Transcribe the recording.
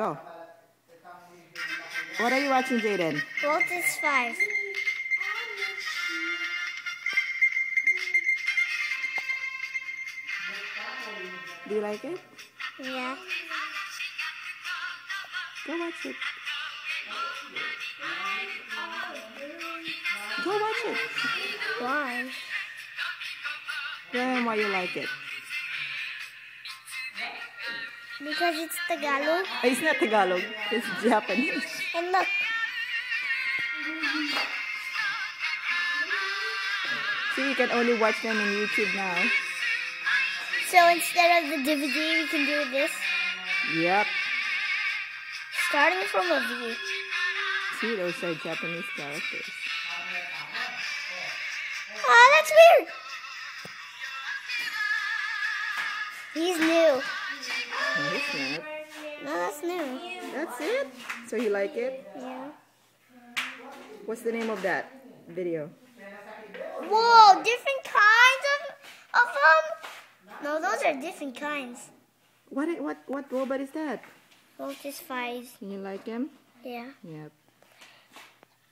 Go. What are you watching, Jaden? Voltes 5. Do you like it? Yeah. Go watch it. Go watch it. Why? Tell him why you like it. Because it's Tagalog. It's not Tagalog. It's Japanese. And look. See, you can only watch them on YouTube now. So instead of the DVD, we can do this. Yep. Starting from a V. See, those are Japanese characters. Oh, that's weird. He's new. No, it's not. No, that's new. That's it? So you like it? Yeah. What's the name of that video? Whoa, different kinds of them? No, those are different kinds. What robot is that? Voltes 5. Can you like him? Yeah. Yep.